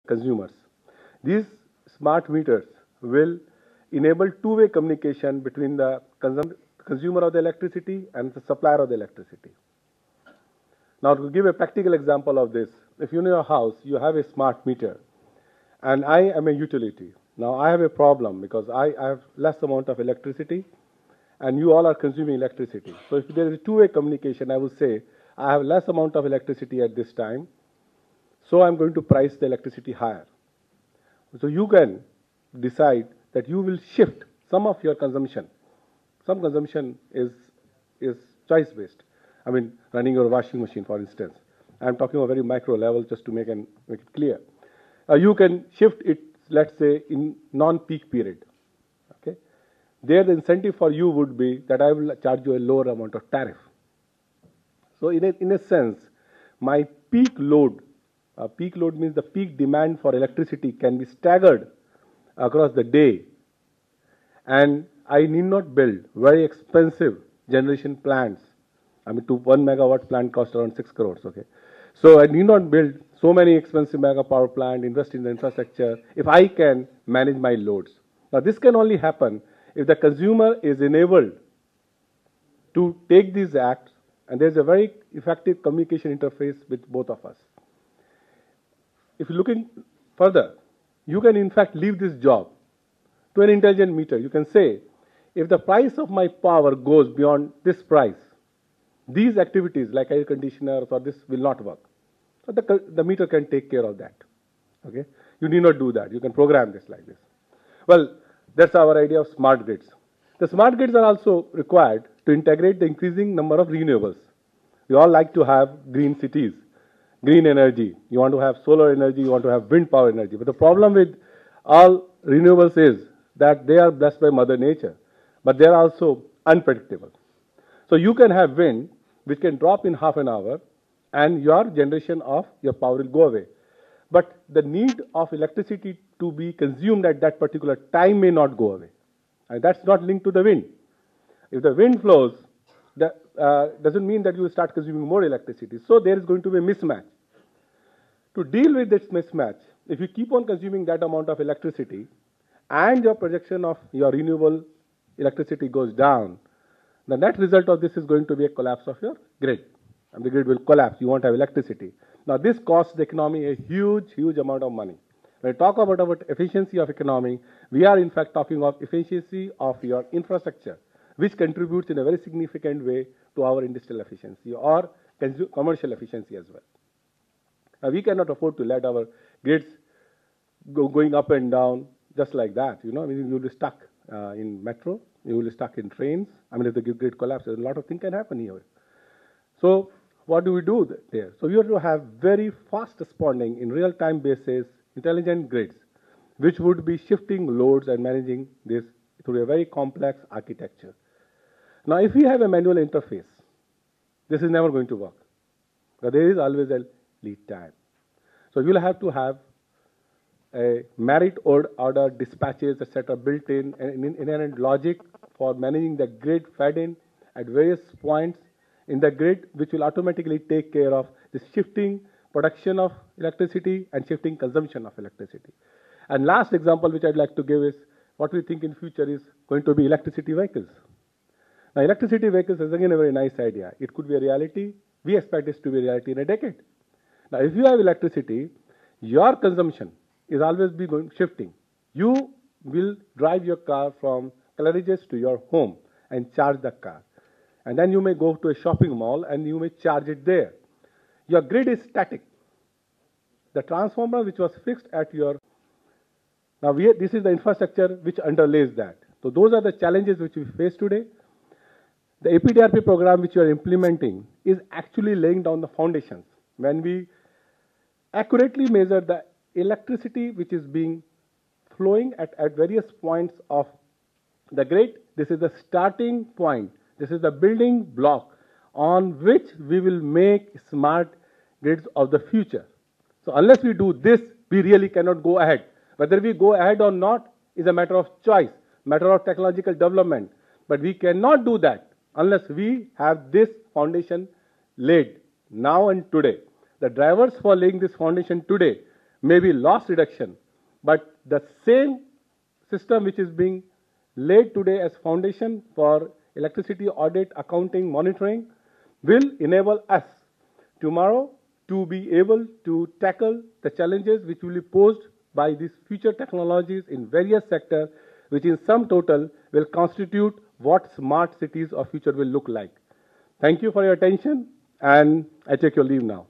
consumers. These smart meters will enable two-way communication between the consumer of the electricity and the supplier of the electricity. Now, to give a practical example of this, if in your house you have a smart meter and I am a utility. Now, I have a problem because I have less amount of electricity and you all are consuming electricity. So, if there is a two-way communication, I will say, I have less amount of electricity at this time, so I'm going to price the electricity higher. So, you can decide that you will shift some of your consumption. Some consumption is choice-based. I mean, running your washing machine, for instance. I'm talking about a very micro level just to make it clear. You can shift it, let's say, in non-peak period. Okay? There, the incentive for you would be that I will charge you a lower amount of tariff. So, in a sense, my peak load means the peak demand for electricity can be staggered across the day, and I need not build very expensive generation plants. I mean, 1 megawatt plant costs around 6 crores, okay? So I need not build so many expensive mega power plant, invest in the infrastructure, if I can manage my loads. Now, this can only happen if the consumer is enabled to take these acts, and there's a very effective communication interface with both of us. If you're looking further, you can in fact leave this job to an intelligent meter. You can say, if the price of my power goes beyond this price, these activities like air conditioners or this will not work. So the meter can take care of that. Okay? You need not do that. You can program this like this. Well, that's our idea of smart grids. The smart grids are also required to integrate the increasing number of renewables. We all like to have green cities, green energy. You want to have solar energy, you want to have wind power energy. But the problem with all renewables is that they are blessed by Mother Nature, but they are also unpredictable. So you can have wind which can drop in half an hour and your generation of your power will go away. But the need of electricity to be consumed at that particular time may not go away. And that's not linked to the wind. If the wind flows, that doesn't mean that you will start consuming more electricity. So there is going to be a mismatch. To deal with this mismatch, if you keep on consuming that amount of electricity and your projection of your renewable electricity goes down, the net result of this is going to be a collapse of your grid. And the grid will collapse. You won't have electricity. Now, this costs the economy a huge, huge amount of money. When we talk about efficiency of economy, we are in fact talking of efficiency of your infrastructure, which contributes in a very significant way to our industrial efficiency or commercial efficiency as well. Now, we cannot afford to let our grids going up and down just like that. You know, you will be stuck in metro, you will be stuck in trains. I mean, if the grid collapses, a lot of things can happen here. So, what do we do there? So, we have to have very fast responding in real-time basis, intelligent grids, which would be shifting loads and managing this through a very complex architecture. Now, if we have a manual interface, this is never going to work. But there is always a lead time. So, you will have to have a merit order dispatches, etc., built in, and inherent logic for managing the grid fed in at various points in the grid, which will automatically take care of the shifting production of electricity and shifting consumption of electricity. And last example which I'd like to give is what we think in future is going to be electricity vehicles. Now, electricity vehicles is again a very nice idea. It could be a reality. We expect this to be a reality in a decade. Now, if you have electricity, your consumption is always be shifting. You will drive your car from Claridge's to your home and charge the car. And then you may go to a shopping mall and you may charge it there. Your grid is static. The transformer which was fixed at your... Now, this is the infrastructure which underlays that. So, those are the challenges which we face today. The APDRP program which you are implementing is actually laying down the foundations. When we accurately measure the electricity which is being flowing at various points of the grid, this is the starting point. This is the building block on which we will make smart grids of the future. So unless we do this, we really cannot go ahead. Whether we go ahead or not is a matter of choice, matter of technological development. But we cannot do that unless we have this foundation laid now and today. The drivers for laying this foundation today maybe loss reduction, but the same system which is being laid today as foundation for electricity audit, accounting, monitoring will enable us tomorrow to be able to tackle the challenges which will be posed by these future technologies in various sectors, which in sum total will constitute what smart cities of future will look like. Thank you for your attention, and I take your leave now.